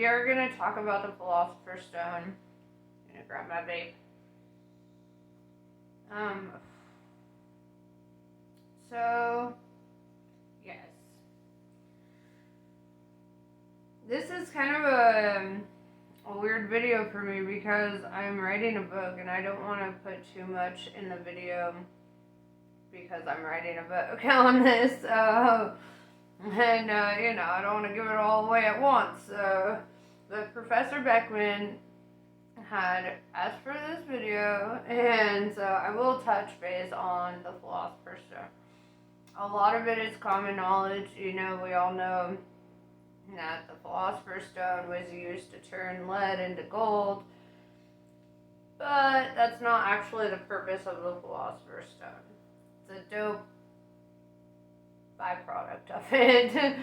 we are going to talk about the Philosopher's Stone. I'm going to grab my vape. So, yes. This is kind of a weird video for me because I'm writing a book and I don't want to put too much in the video because I'm writing a book on this. I don't want to give it all away at once. But Professor Beckman had asked for this video, and so I will touch base on the Philosopher's Stone. A lot of it is common knowledge. We all know that the Philosopher's Stone was used to turn lead into gold, but that's not actually the purpose of the Philosopher's Stone. It's a dope byproduct of it.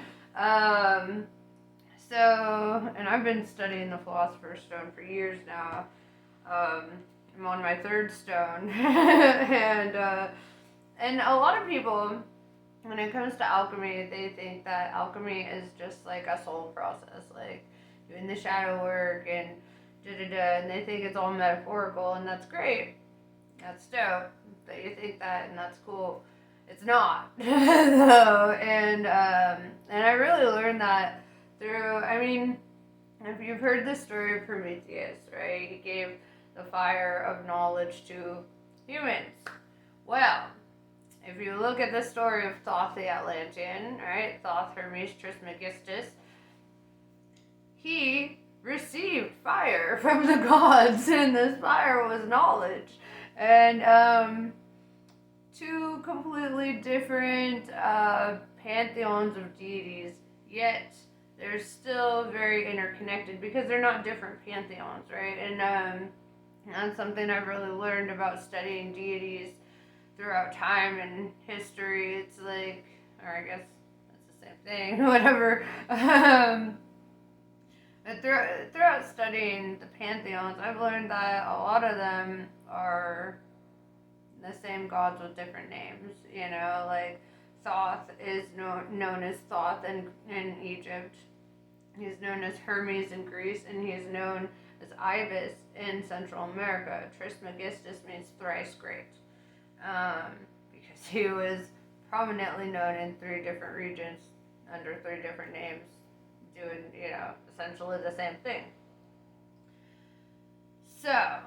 And I've been studying the Philosopher's Stone for years now. I'm on my third stone, and a lot of people, when it comes to alchemy, they think that alchemy is just like a soul process, like doing the shadow work and and they think it's all metaphorical, and that's great. That's dope that you think that, and that's cool. It's not. And I really learned that through, if you've heard the story of Prometheus, right? He gave the fire of knowledge to humans. Well, if you look at the story of Thoth the Atlantean, right? Thoth Hermes Trismegistus, he received fire from the gods, and this fire was knowledge. And two completely different pantheons of deities, yet they're still very interconnected because they're not different pantheons, right? And that's something I've really learned about studying deities throughout time and history. It's like, or I guess that's the same thing, whatever. But throughout studying the pantheons, I've learned that a lot of them are the same gods with different names. Like Thoth is known as Thoth in Egypt. He's known as Hermes in Greece, and he's known as Ibis in Central America. Trismegistus means thrice great, because he was prominently known in 3 different regions under 3 different names, doing, essentially the same thing. So,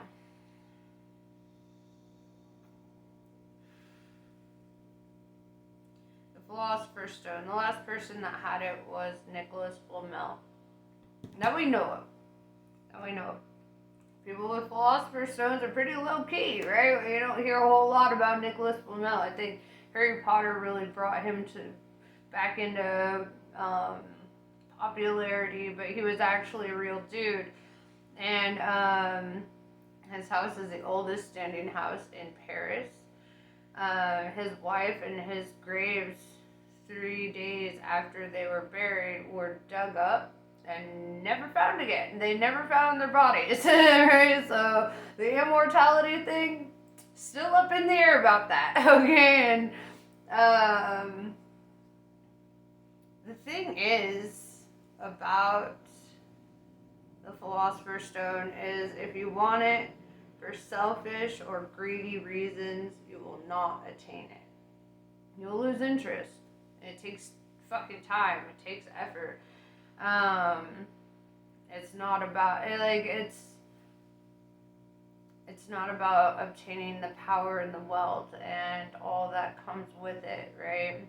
the Philosopher's Stone, the last person that had it was Nicholas Flamel. That we know of. People with Philosopher's Stones are pretty low-key, right? You don't hear a whole lot about Nicholas Flamel. I think Harry Potter really brought him back into popularity, but he was actually a real dude. And his house is the oldest standing house in Paris. His wife and his graves 3 days after they were buried were dug up and never found again. They never found their bodies, right? So the immortality thing, still up in the air about that, okay? And the thing is about the Philosopher's Stone is if you want it for selfish or greedy reasons, you will not attain it. You'll lose interest. It takes fucking time. It takes effort. It's not about it's not about obtaining the power and the wealth and all that comes with it, right?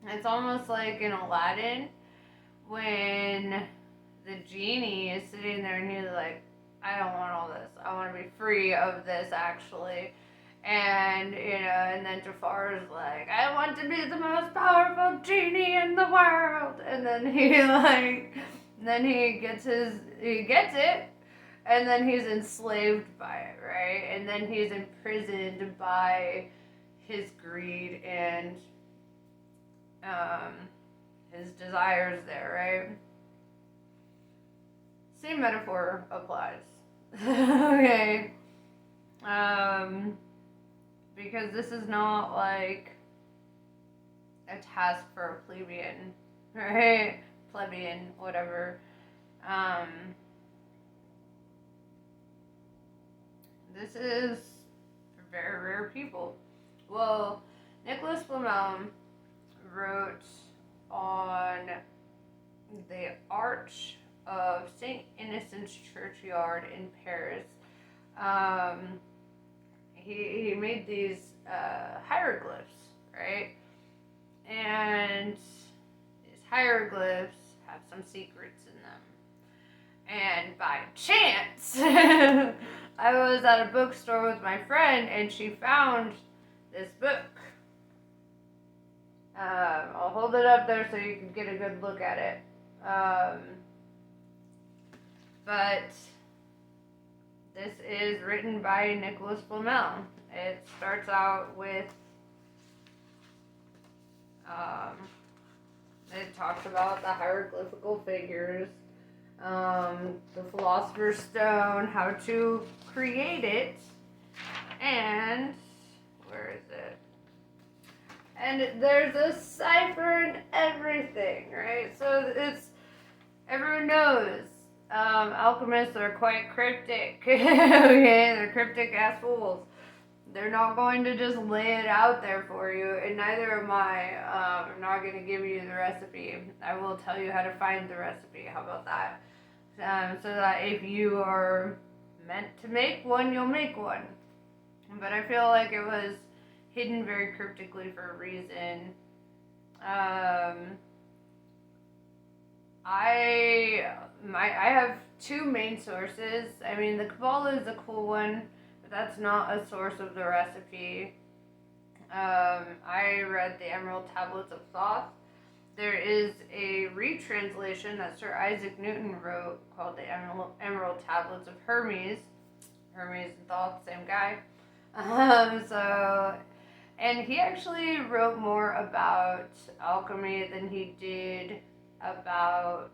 It's almost like in Aladdin when the genie is sitting there and he's like, I don't want all this. I want to be free of this, actually. And, and then Jafar's like, I want to be the most powerful genie in the world. And then he gets it, and then he's enslaved by it, right? And then he's imprisoned by his greed and his desires there, right? Same metaphor applies. Okay. Because this is not like a task for a plebeian, right? Plebeian, whatever. Um, this is for very rare people. Well, Nicholas Flamel wrote on the arch of St. Innocent's Churchyard in Paris. He made these hieroglyphs, right? And these hieroglyphs have some secrets in them. And by chance, I was at a bookstore with my friend and she found this book. I'll hold it up there so you can get a good look at it. But this is written by Nicholas Flamel. It starts out with, it talks about the hieroglyphical figures, the Philosopher's Stone, how to create it, and where is it? And there's a cipher and everything, right? So it's, everyone knows, alchemists are quite cryptic, okay? They're cryptic ass fools. They're not going to just lay it out there for you, and neither am I. I'm not going to give you the recipe. I will tell you how to find the recipe. How about that? So that if you are meant to make one, you'll make one. But I feel like it was hidden very cryptically for a reason. I have two main sources. I mean, the Kabbalah is a cool one, but that's not a source of the recipe. I read the Emerald Tablets of Thoth. There is a retranslation that Sir Isaac Newton wrote called the Emerald Tablets of Hermes. Hermes and Thoth, same guy. And he actually wrote more about alchemy than he did about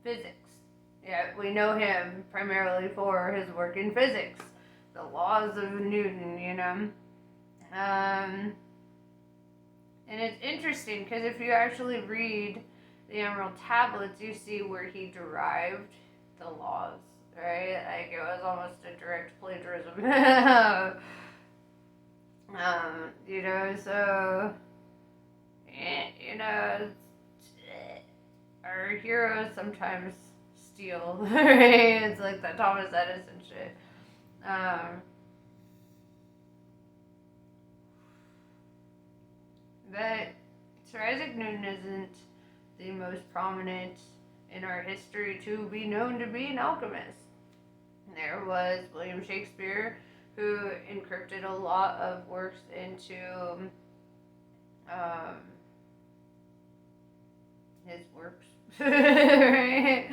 physics. Yeah, we know him primarily for his work in physics, the laws of Newton, you know. And it's interesting because if you actually read the Emerald Tablets, you see where he derived the laws, right? Like, it was almost a direct plagiarism. You know, so, you know, our heroes sometimes steal, right? It's like that Thomas Edison shit. But Sir Isaac Newton isn't the most prominent in our history to be known to be an alchemist. There was William Shakespeare, who encrypted a lot of works into his works, right?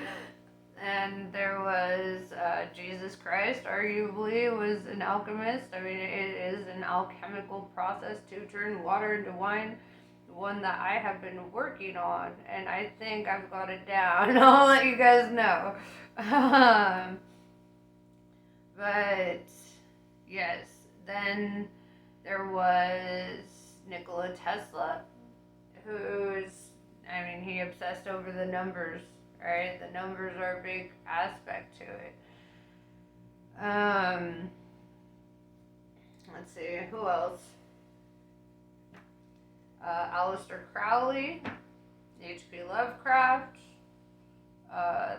And there was Jesus Christ, arguably, was an alchemist. I mean, it is an alchemical process to turn water into wine, one that I have been working on, and I think I've got it down. I'll let you guys know. But, yes, then there was Nikola Tesla, he obsessed over the numbers, right? The numbers are a big aspect to it. Let's see, who else? Aleister Crowley, H.P. Lovecraft.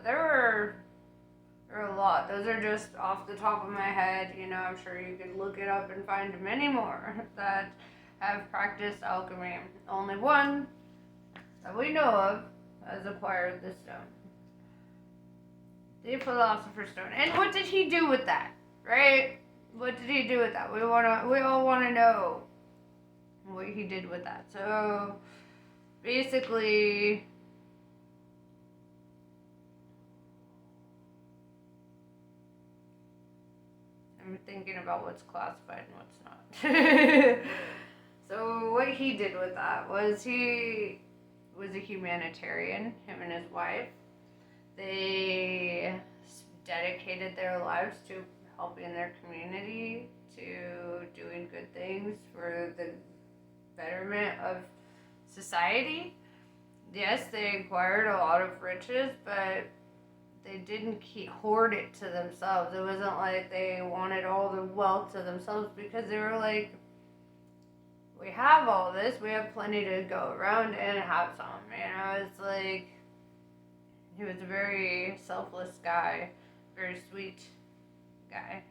There were a lot. Those are just off the top of my head. You know, I'm sure you could look it up and find many more that have practiced alchemy. Only one that we know of has acquired the stone. The Philosopher's Stone. And what did he do with that? Right? What did he do with that? We all wanna know what he did with that. So basically, I'm thinking about what's classified and what's not. So what he did with that was he was a humanitarian, him and his wife. They dedicated their lives to helping their community, to doing good things for the betterment of society. yes, they acquired a lot of riches, but they didn't hoard it to themselves. It wasn't like they wanted all the wealth to themselves, because they were like, we have all this, we have plenty to go around and have some. It's like he was a very selfless guy, very sweet guy.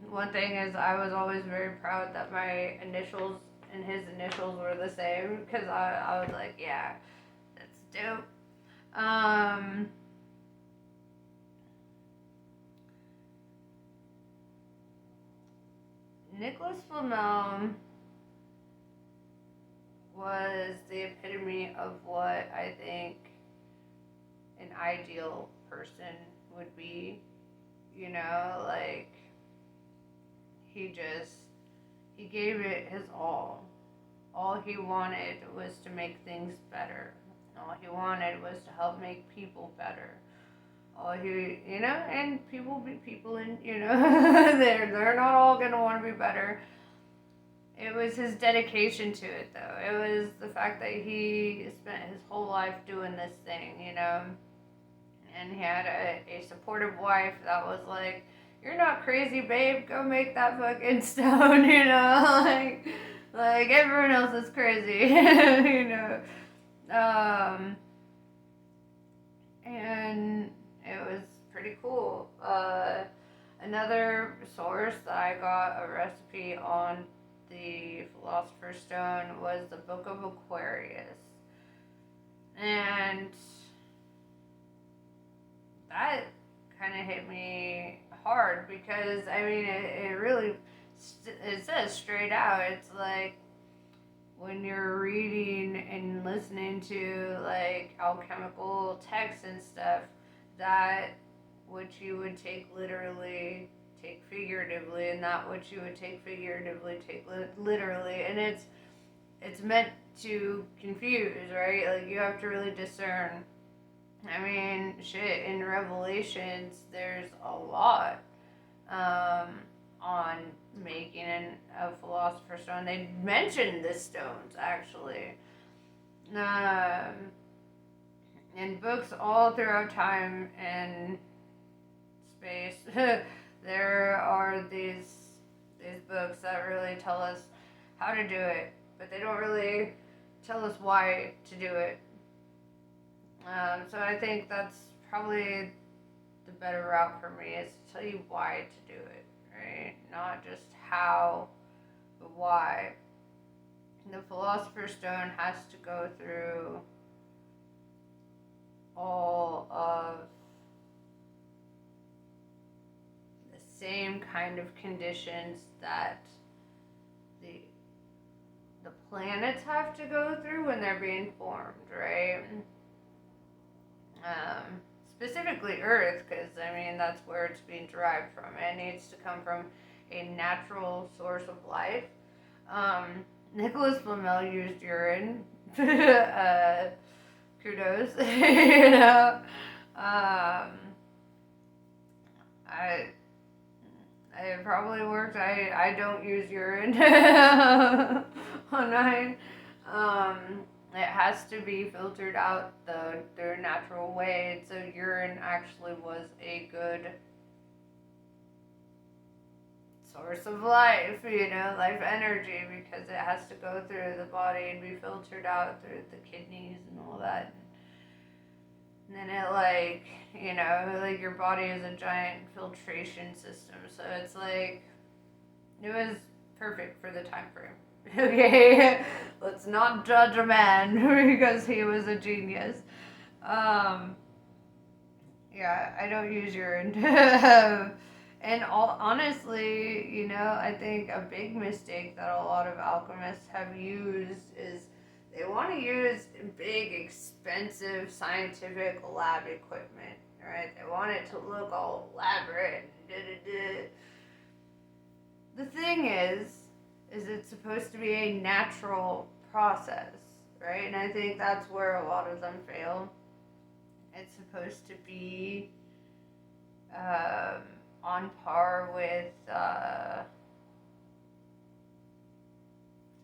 One thing is, I was always very proud that my initials and his initials were the same, because I was like, yeah, that's dope. Um, Nicholas Flamel was the epitome of what I think an ideal person would be. Like, he gave it his all. All he wanted was to make things better. All he wanted was to help make people better. And people be people, and they're not all gonna want to be better. It was his dedication to it, though. It was the fact that he spent his whole life doing this thing, and he had a supportive wife that was like, "You're not crazy, babe. Go make that fucking stone," like everyone else is crazy, and it was pretty cool. Another source that I got a recipe on the Philosopher's Stone was the Book of Aquarius. And that kind of hit me hard, because, it really, it says straight out, it's like, when you're reading and listening to, like, alchemical texts and stuff, that which you would take literally, take figuratively, and that which you would take figuratively, take literally, and it's meant to confuse, right? Like, you have to really discern. Shit, in Revelations, there's a lot on making a Philosopher's Stone. They mentioned the stones, actually. In books all throughout time and space, there are these books that really tell us how to do it, but they don't really tell us why to do it. So I think that's probably the better route for me, is to tell you why to do it, right? Not just how, but why. The Philosopher's Stone has to go through all of the same kind of conditions that the planets have to go through when they're being formed, right? Specifically Earth, because that's where it's being derived from. It needs to come from a natural source of life. Nicholas Flamel used urine. Kudos. I it probably worked. I don't use urine on mine. It has to be filtered out the natural way. So urine actually was a good source of life, life energy, because it has to go through the body and be filtered out through the kidneys and all that. And then it, like your body is a giant filtration system. So it's like, it was perfect for the time frame. Okay, let's not judge a man because he was a genius. Yeah, I don't use urine. And honestly, I think a big mistake that a lot of alchemists have used is they want to use big, expensive, scientific lab equipment, right? They want it to look all elaborate. The thing is it's supposed to be a natural process, right? And I think that's where a lot of them fail. It's supposed to be on par with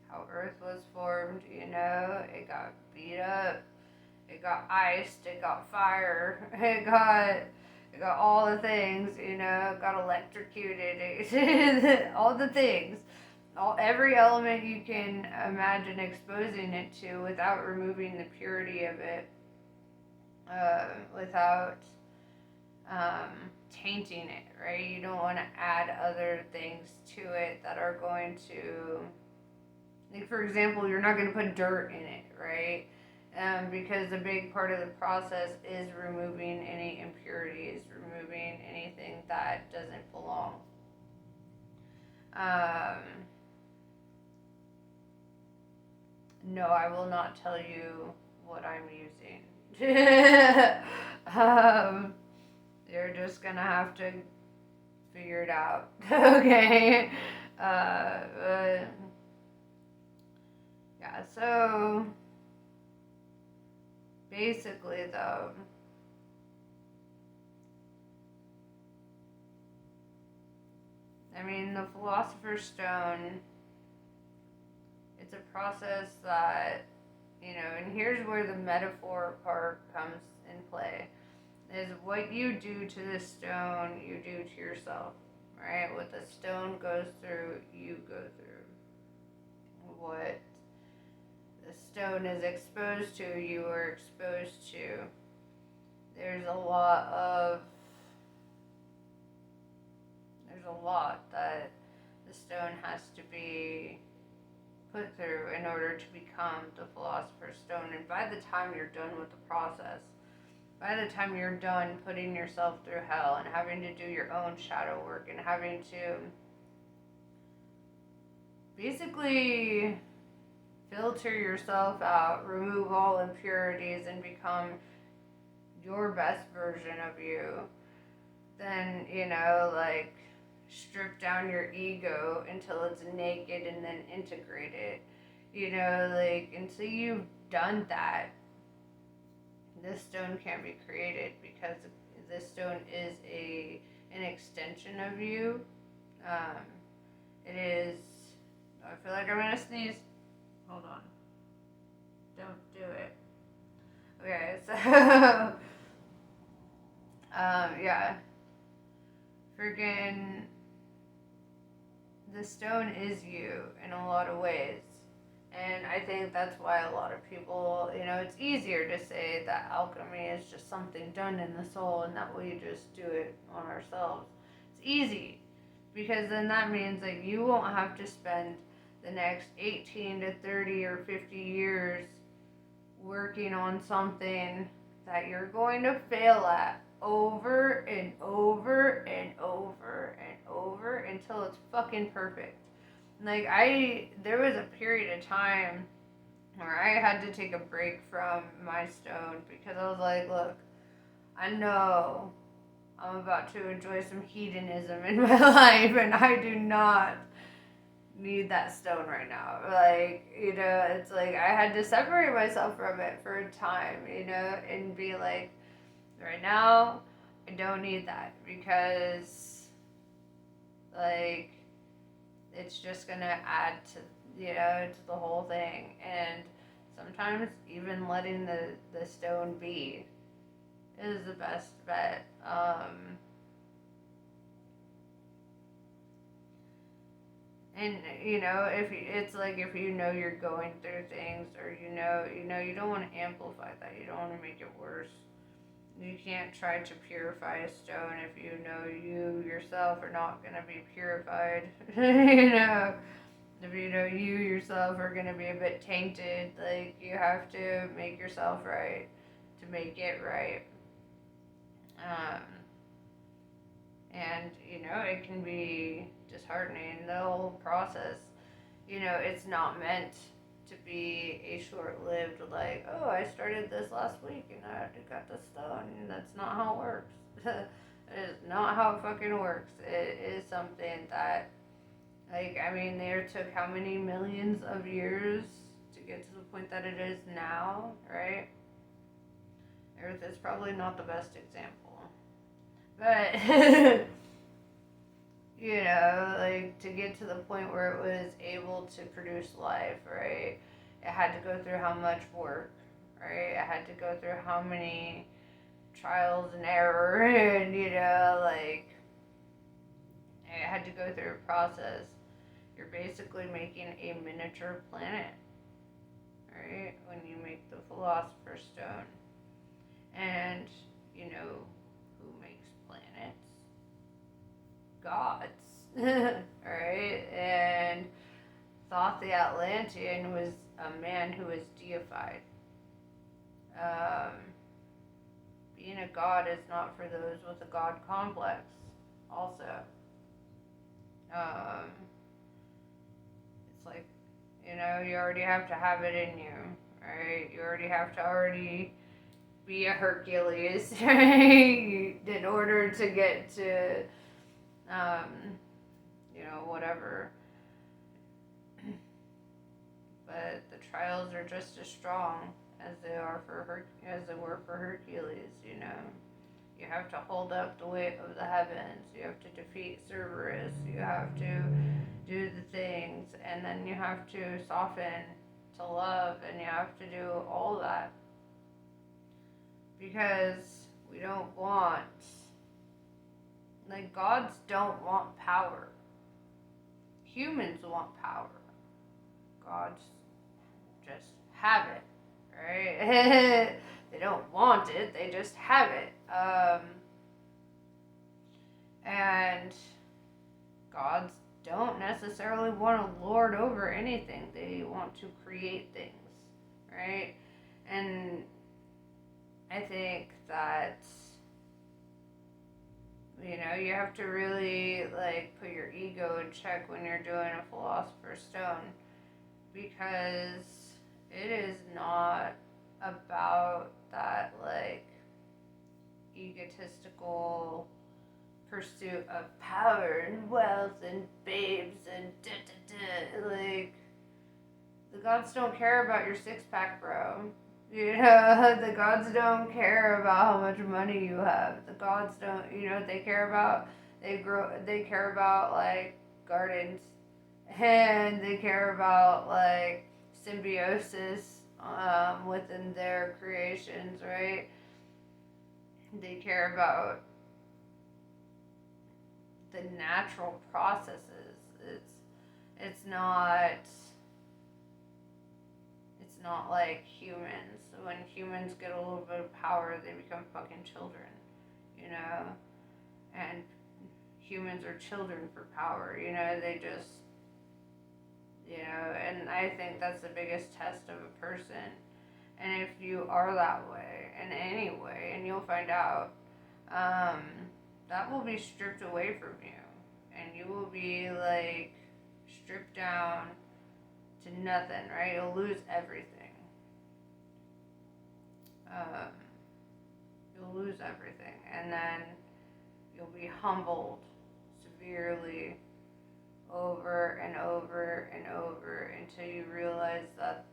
how Earth was formed, it got beat up, it got iced, it got fire, it got all the things, it got electrocuted, all the things. Every element you can imagine exposing it to without removing the purity of it, without tainting it, right? You don't want to add other things to it that are going to, like, for example, you're not going to put dirt in it, right? Because a big part of the process is removing any impurities, removing anything that doesn't belong. No, I will not tell you what I'm using. You're just gonna have to figure it out. Okay. Yeah, so basically, though, I mean, the Philosopher's Stone, it's a process that, and here's where the metaphor part comes in play, is what you do to the stone, you do to yourself, right? What the stone goes through, you go through. What the stone is exposed to, you are exposed to. There's a lot that the stone has to be put through in order to become the Philosopher's Stone. And by the time you're done with the process, by the time you're done putting yourself through hell and having to do your own shadow work and having to basically filter yourself out, remove all impurities, and become your best version of you, then, like, strip down your ego until it's naked and then integrate it. Like, until you've done that, this stone can't be created, because this stone is an extension of you. It is. I feel like I'm gonna sneeze. Hold on. Don't do it. Okay, so yeah. Freaking, the stone is you in a lot of ways. And I think that's why a lot of people, it's easier to say that alchemy is just something done in the soul and that we just do it on ourselves. It's easy, because then that means that you won't have to spend the next 18 to 30 or 50 years working on something that you're going to fail at over and over and over and over until it's fucking perfect. Like, there was a period of time where I had to take a break from my stone, because I was like, look, I know I'm about to enjoy some hedonism in my life, and I do not need that stone right now. Like, it's like I had to separate myself from it for a time, and be like, right now, I don't need that, because, like, it's just gonna add to, to the whole thing. And sometimes even letting the stone be is the best bet. And if it's like, if you're going through things, or you don't want to amplify that, you don't want to make it worse. You can't try to purify a stone if you yourself are not going to be purified. If you yourself are going to be a bit tainted, like, you have to make yourself right to make it right. And it can be disheartening, the whole process. It's not meant to be a short-lived, like, oh, I started this last week and I got this done. That's not how it works. It is not how it fucking works. It is something that, like, I mean, there took how many millions of years to get to the point that it is now, right? Earth is probably not the best example. But, like to get to the point where it was able to produce life, right? It had to go through how much work, right? It had to go through how many trials and error, and like it had to go through a process. You're basically making a miniature planet, right? When you make the Philosopher's Stone. And, who makes planets? Gods. Right? And thought the Atlantean was a man who was deified. Um, being a god is not for those with a god complex, also. Um, it's like, you already have to have it in you, right? You already have to already be a Hercules, right? In order to get to, whatever. But the trials are just as strong as they were for Hercules. You have to hold up the weight of the heavens. You have to defeat Cerberus. You have to do the things, and then you have to soften to love, and you have to do all that. Because we don't want, gods don't want power. Humans want power. Gods just have it, right? They don't want it, they just have it. And gods don't necessarily want to lord over anything. They want to create things, right? And I think that, you have to really, put your ego in check when you're doing a Philosopher's Stone, because it is not about that, egotistical pursuit of power and wealth and babes and da-da-da. The gods don't care about your six-pack, bro. The gods don't care about how much money you have. The gods don't, they care about, they care about, gardens. And they care about, symbiosis, within their creations, right? They care about the natural processes. It's not like humans. When humans get a little bit of power, they become fucking children, and humans are children for power, they just, and I think that's the biggest test of a person. And if you are that way in any way, and you'll find out, that will be stripped away from you, and you will be stripped down to nothing, right? You'll lose everything. You'll lose everything, and then you'll be humbled severely over and over and over until you realize that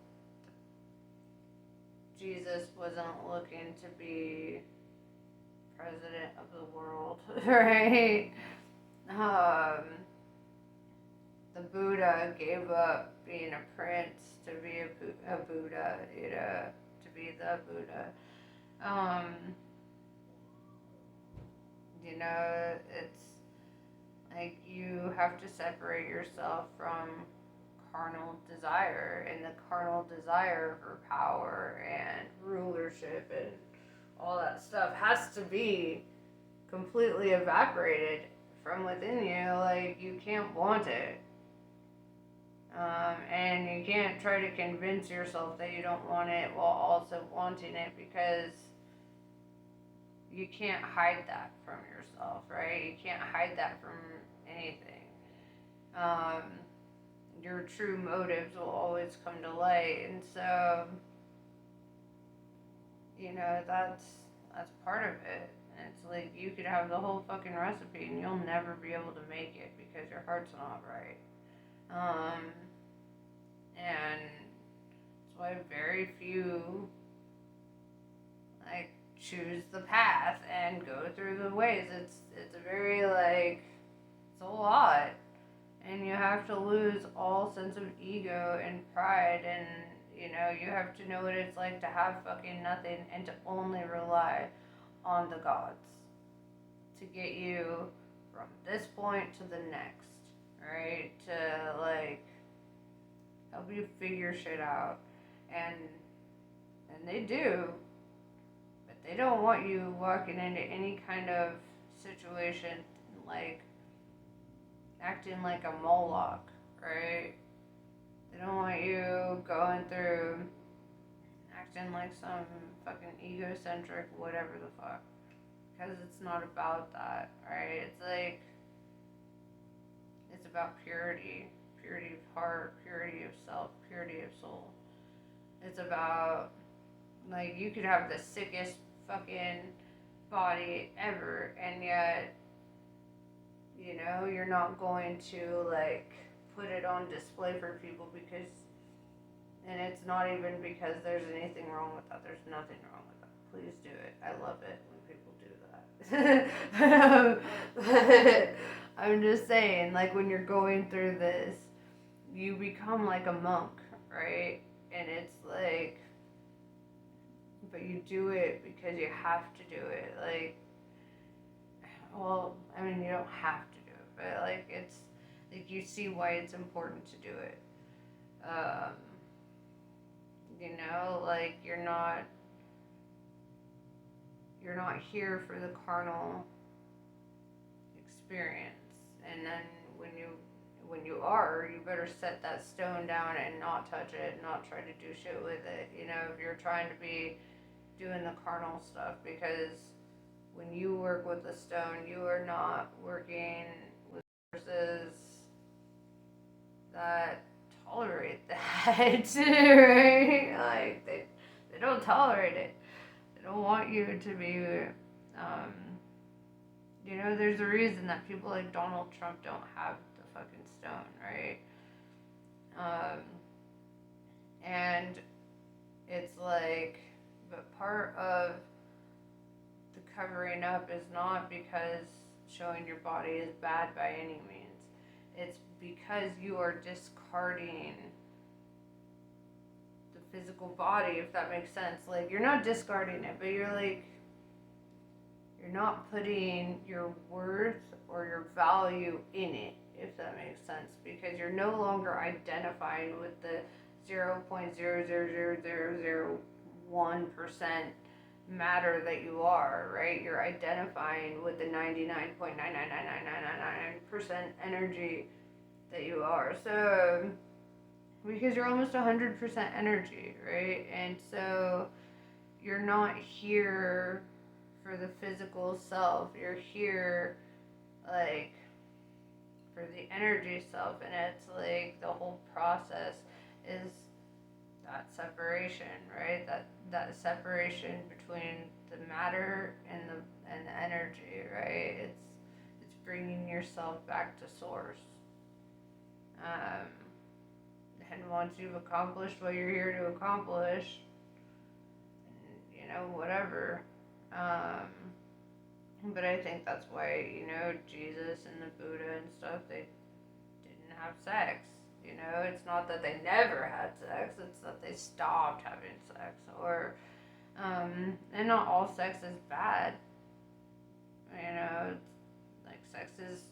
Jesus wasn't looking to be president of the world, right? The Buddha gave up being a prince to be a Buddha, to be the Buddha. It's you have to separate yourself from carnal desire, and the carnal desire for power and rulership and all that stuff has to be completely evaporated from within you. You can't want it. And you can't try to convince yourself that you don't want it while also wanting it, because you can't hide that from yourself, right? You can't hide that from anything. Your true motives will always come to light, and so that's part of it. And it's you could have the whole fucking recipe and you'll never be able to make it because your heart's not right. And that's why very few choose the path and go through the ways. It's a very It's a lot. And you have to lose all sense of ego and pride, and you have to know what it's like to have fucking nothing and to only rely on the gods to get you from this point to the next, right? To like help you figure shit out. And they do, but they don't want you walking into any kind of situation like acting like a Moloch, right? They don't want you going through acting like some fucking egocentric whatever the fuck. Because it's not about that, right? It's like, it's about purity. Purity of heart, purity of self, purity of soul. It's about, like, you could have the sickest fucking body ever, and yet, you're not going to, like, put it on display for people because, and it's not even because there's anything wrong with that. There's nothing wrong with that. Please do it. I love it when people do that. I'm just saying, like, when you're going through this, you become like a monk, right? And it's like, but you do it because you have to do it. Like, well, I mean, you don't have to do it, but like, it's like you see why it's important to do it. Um, like you're not here for the carnal experience, and then when you are, you better set that stone down and not touch it, not try to do shit with it. If you're trying to be doing the carnal stuff, because when you work with the stone, you are not working with forces that tolerate that, right? Like, they don't tolerate it. They don't want you to be, there's a reason that people like Donald Trump don't have the fucking stone, right? Um, and it's like, but part of the covering up is not because showing your body is bad by any means. It's because you are discarding the physical body, if that makes sense. Like, you're not discarding it, but you're not putting your worth or your value in it, if that makes sense, because you're no longer identifying with the 0.0000001% matter that you are, right? You're identifying with the 99.9999999% energy that you are. So, because you're almost 100% energy, right? And so, you're not here for the physical self. You're here, like, for the energy self. And it's like the whole process is that separation, right? That separation between the matter and the energy, right? It's bringing yourself back to source. And once you've accomplished what you're here to accomplish, whatever. But I think that's why, Jesus and the Buddha and stuff, they didn't have sex. It's not that they never had sex, it's that they stopped having sex. Or, and not all sex is bad. It's like, sex is,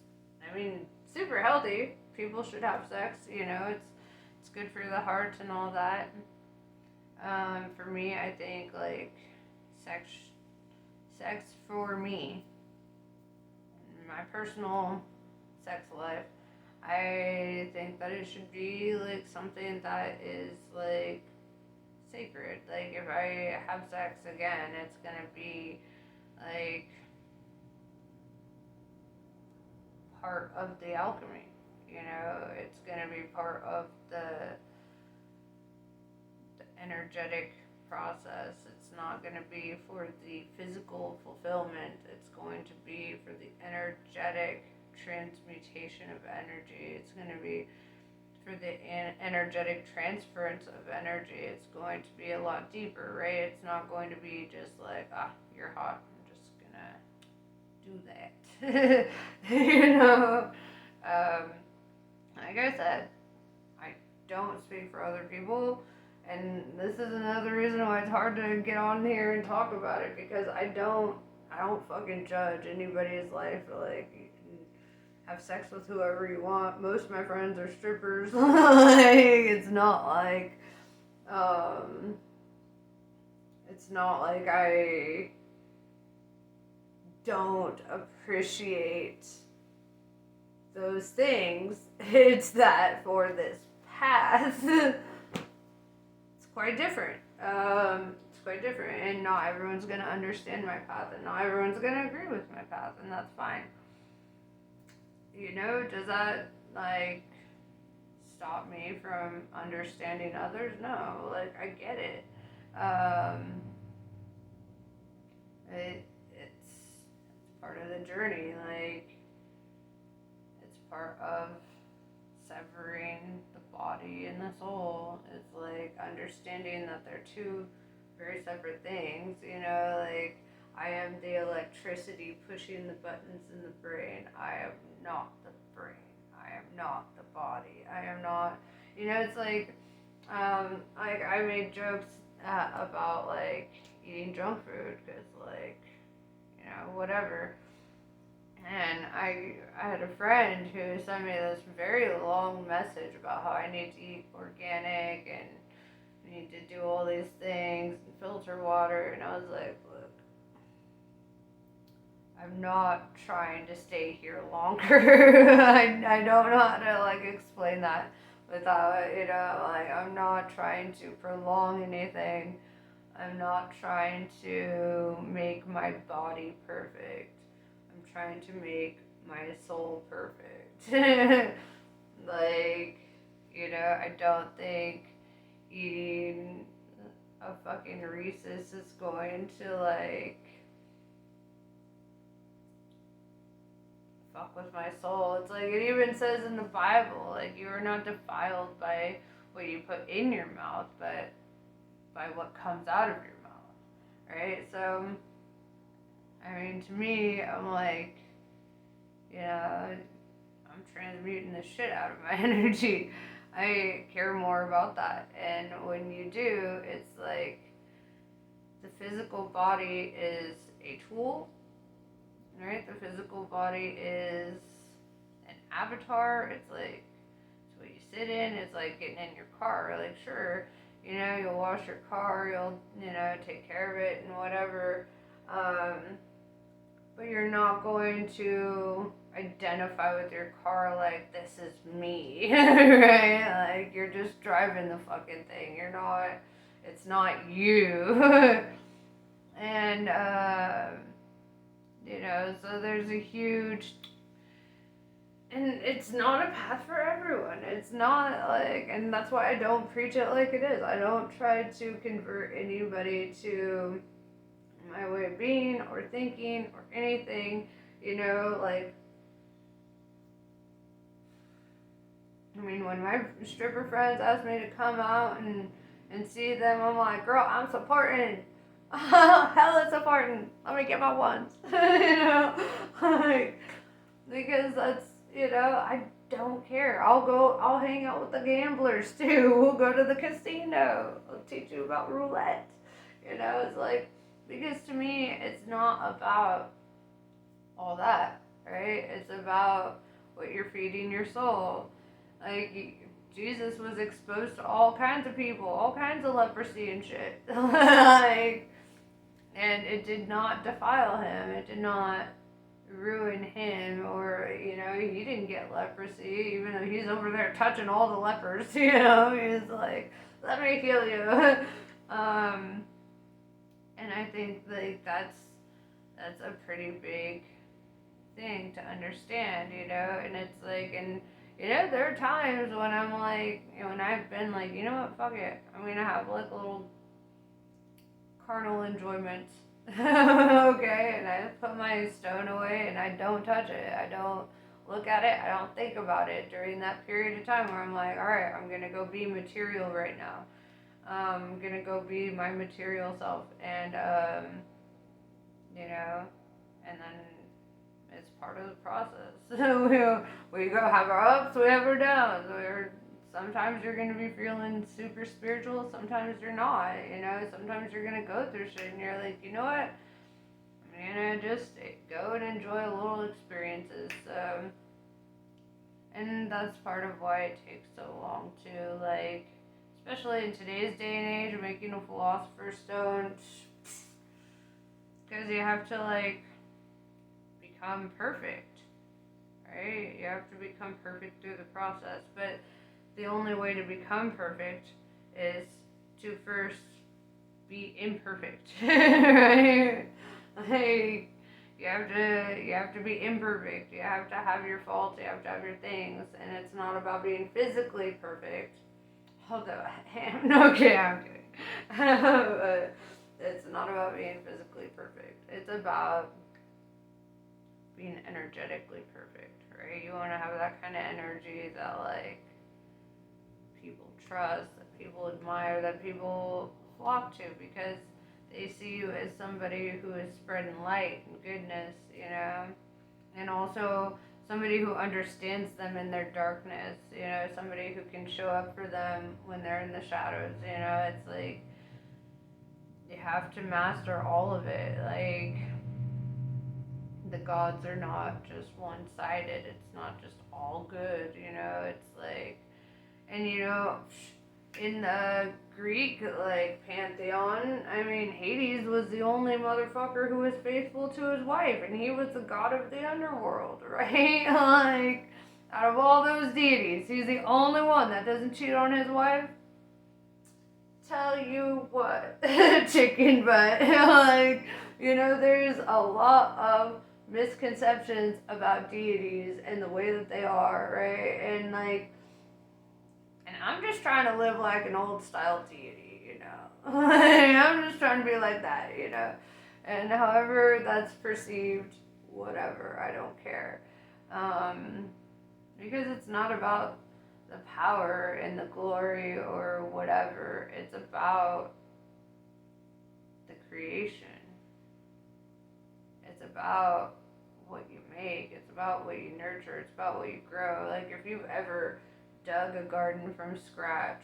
super healthy. People should have sex, it's good for the heart and all that. For me, I think, like, sex for me, my personal sex life, I think that it should be, like, something that is, like, sacred. Like, if I have sex again, it's gonna be, like, part of the alchemy. It's gonna be part of the energetic process. It's not going to be for the physical fulfillment. It's going to be for the energetic transmutation of energy. It's going to be for the energetic transference of energy. It's going to be a lot deeper, right? It's not going to be just like, you're hot, I'm just going to do that. Um, like I said, I don't speak for other people, and this is another reason why it's hard to get on here and talk about it, because I don't fucking judge anybody's life. Like, you can have sex with whoever you want. Most of my friends are strippers. Like, um, it's not like I don't appreciate those things. It's that for this path, it's quite different. It's quite different, and not everyone's gonna understand my path, and not everyone's gonna agree with my path, and that's fine. Does that like stop me from understanding others? No, like I get it. Um, it's part of the journey. Like, it's part of severing the body and the soul. It's like understanding that they're two very separate things. Like, I am the electricity pushing the buttons in the brain. I am not the brain. I am not the body. I am not. It's like I made jokes about like eating junk food, because like, whatever. And I had a friend who sent me this very long message about how I need to eat organic and need to do all these things and filter water. And I was like, look, I'm not trying to stay here longer. I don't know how to like explain that without, like, I'm not trying to prolong anything. I'm not trying to make my body perfect. I'm trying to make my soul perfect. Like, I don't think eating a fucking Reese's is going to, like, fuck with my soul. It's like, it even says in the Bible, like, you are not defiled by what you put in your mouth, but by what comes out of your mouth, right? So, I mean, to me, I'm like, I'm transmuting the shit out of my energy. I care more about that. And when you do, it's like the physical body is a tool, right? The physical body is an avatar. It's like, it's what you sit in. It's like getting in your car. Like, sure, you'll wash your car, you'll, take care of it and whatever. But you're not going to identify with your car like, this is me, right? Like, you're just driving the fucking thing. It's not you. And, so there's a huge, and it's not a path for everyone. It's not like, and that's why I don't preach it like it is. I don't try to convert anybody to my way of being or thinking or anything, like, I mean, when my stripper friends ask me to come out and see them, I'm like, girl, I'm supporting. Hella supporting. Let me get my ones. Like, because that's, I don't care. I'll hang out with the gamblers too. We'll go to the casino. I'll teach you about roulette. It's like, because to me, it's not about all that, right? It's about what you're feeding your soul. Like, Jesus was exposed to all kinds of people, all kinds of leprosy and shit. Like, and it did not defile him. It did not ruin him, or, he didn't get leprosy, even though he's over there touching all the lepers, he's like, let me heal you. And I think, like, that's a pretty big thing to understand, and it's like, and, there are times when I'm like, when I've been like, you know what, fuck it, I'm gonna have, like, a little carnal enjoyment, okay, and I put my stone away, and I don't touch it, I don't look at it, I don't think about it during that period of time where I'm like, alright, I'm gonna go be material right now. I'm gonna go be my material self, and, and then it's part of the process. we go have our ups, we have our downs. Sometimes you're going to be feeling super spiritual, sometimes you're not, sometimes you're going to go through shit and you're like, you know what, I'm going to just go and enjoy little experiences. And that's part of why it takes so long to, like, especially in today's day and age, making a Philosopher's Stone, because you have to, like, become perfect, right? You have to become perfect through the process, but the only way to become perfect is to first be imperfect, right? Like, you have to be imperfect. You have to have your faults. You have to have your things, and it's not about being physically perfect. Although I am, okay, I'm kidding. But it's not about being physically perfect. It's about being energetically perfect, right? You want to have that kind of energy that, like, people trust, that people admire, that people flock to because they see you as somebody who is spreading light and goodness, and also somebody who understands them in their darkness, somebody who can show up for them when they're in the shadows, it's like you have to master all of it. Like, the gods are not just one-sided, it's not just all good, it's like, and in the Greek, like, pantheon, I mean, Hades was the only motherfucker who was faithful to his wife, and he was the god of the underworld, right? Like, out of all those deities, he's the only one that doesn't cheat on his wife. Tell you what, chicken butt. Like, there's a lot of misconceptions about deities and the way that they are, right? And, like, and I'm just trying to live like an old style deity, I'm just trying to be like that, And however that's perceived, whatever, I don't care. Because it's not about the power and the glory or whatever. It's about the creation. It's about what you make. It's about what you nurture. It's about what you grow. Like, if you've ever dug a garden from scratch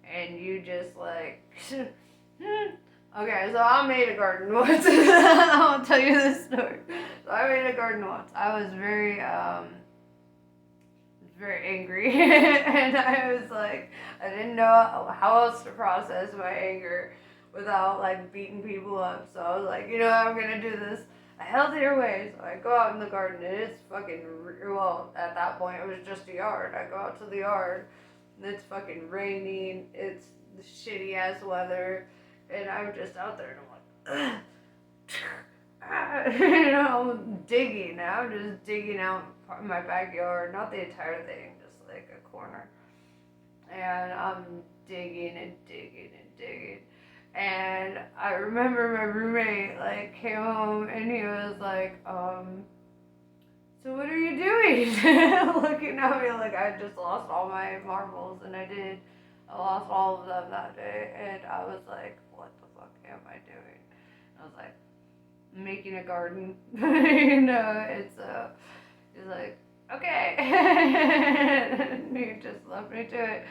and you just, like, okay, so I made a garden once. I'll tell you this story. So I made a garden once. I was very angry and I was like, I didn't know how else to process my anger without, like, beating people up. So I was like, I'm gonna do this a healthier way. So I go out in the garden and it's fucking, well, at that point it was just a yard. I go out to the yard and it's fucking raining, it's the shitty ass weather, and I'm just out there and I'm like, I'm digging. I'm just digging out my backyard, not the entire thing, just like a corner. And I'm digging and digging and digging. And I remember my roommate, like, came home and he was like, so what are you doing? Looking at me like I just lost all my marbles, and I did. I lost all of them that day, and I was like, what the fuck am I doing? I was like, making a garden. He's like, okay. And he just left me to it.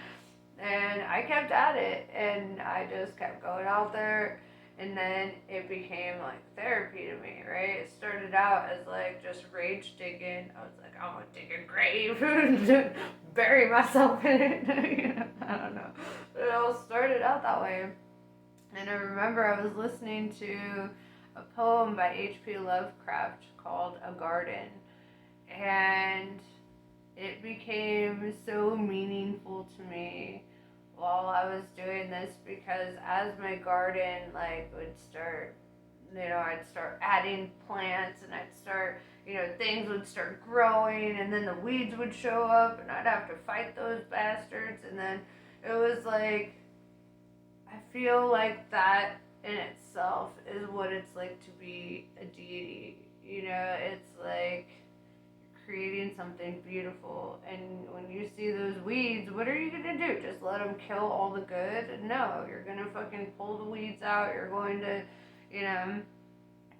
And I kept at it, and I just kept going out there, and then it became, like, therapy to me, right? It started out as, like, just rage digging. I was like, I'm gonna dig a grave, bury myself in it, I don't know. But it all started out that way. And I remember I was listening to a poem by H.P. Lovecraft called A Garden, and it became so meaningful to me while I was doing this, because as my garden, like, would start, I'd start adding plants, and I'd start, things would start growing, and then the weeds would show up, and I'd have to fight those bastards, and then it was like, I feel like that in itself is what it's like to be a deity, it's like creating something beautiful, and when you see those weeds, what are you gonna do? Just let them kill all the good? No, you're gonna fucking pull the weeds out, you're going to,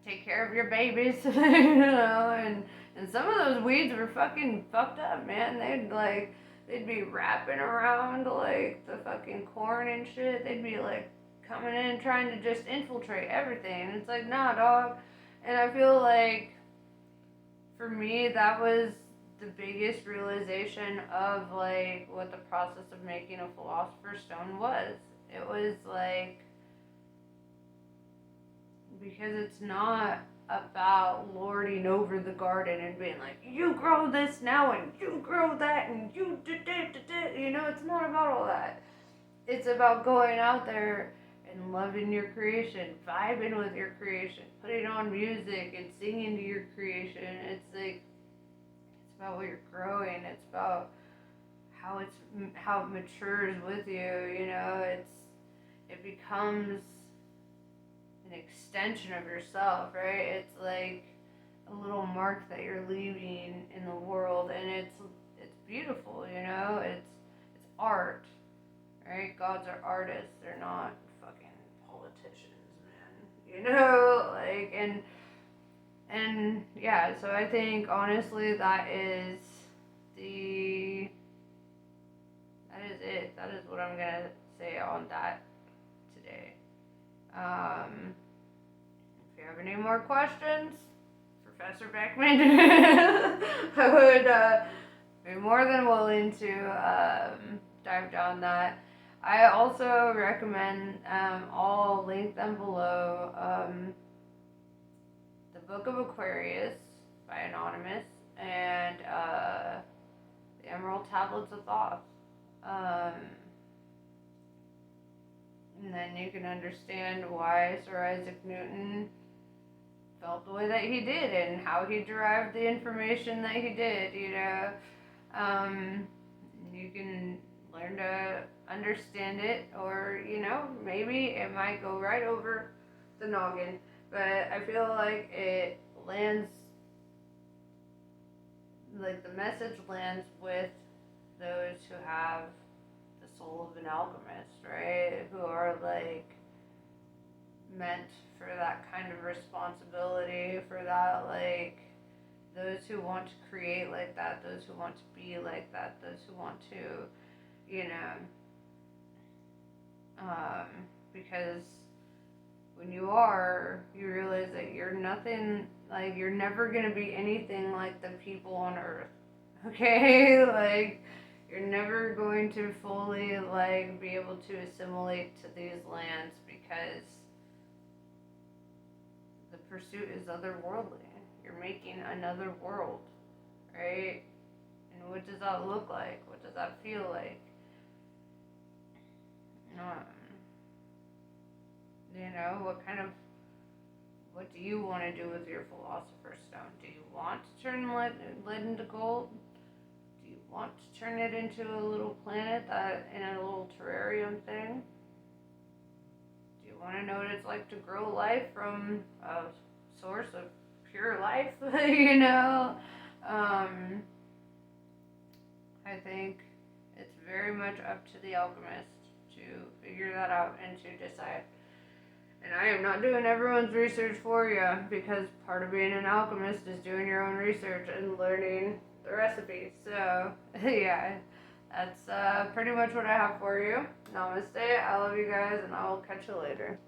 take care of your babies, and And some of those weeds were fucking fucked up, man. They'd be wrapping around like the fucking corn and shit. They'd be like coming in trying to just infiltrate everything. And it's like, nah, dog. And I feel like for me, that was the biggest realization of like what the process of making a philosopher's stone was. It was like, because it's not about lording over the garden and being like, you grow this now and you grow that and you you know, it's not about all that. It's about going out there and loving your creation, vibing with your creation, putting on music and singing to your creation. It's like, it's about what you're growing. It's about how it matures with you. You know, it becomes an extension of yourself, right? It's like a little mark that you're leaving in the world, and it's beautiful. You know, it's art, right? Gods are artists. They're not fucking politicians, man. You know, like and yeah. So I think honestly that is it. That is what I'm gonna say on that today. If you have any more questions, Professor Beckman, I would be more than willing to dive down that. I also recommend, I'll link them below, the Book of Aquarius by Anonymous and the Emerald Tablets of Thoth. And then you can understand why Sir Isaac Newton felt the way that he did and how he derived the information that he did, you know. You can learn to understand it, or, you know, maybe it might go right over the noggin. But I feel like it lands, like the message lands with those who have the soul of an alchemist, right? Who are like meant for that kind of responsibility, for that, like, those who want to create like that, those who want to be like that, those who want to, you know, because when you realize that you're nothing, like, you're never going to be anything like the people on earth, okay? Like, you're never going to fully, like, be able to assimilate to these lands because the pursuit is otherworldly. You're making another world, right? And what does that look like? What does that feel like? You know, what do you want to do with your Philosopher's Stone? Do you want to turn lead into gold? Do you want to turn it into a little planet in a little terrarium thing? Do you want to know what it's like to grow life from a source of pure life? You know? I think it's very much up to the alchemist to figure that out and to decide. And I am not doing everyone's research for you, because part of being an alchemist is doing your own research and learning the recipes. So, yeah, that's pretty much what I have for you. Namaste. I love you guys, and I will catch you later.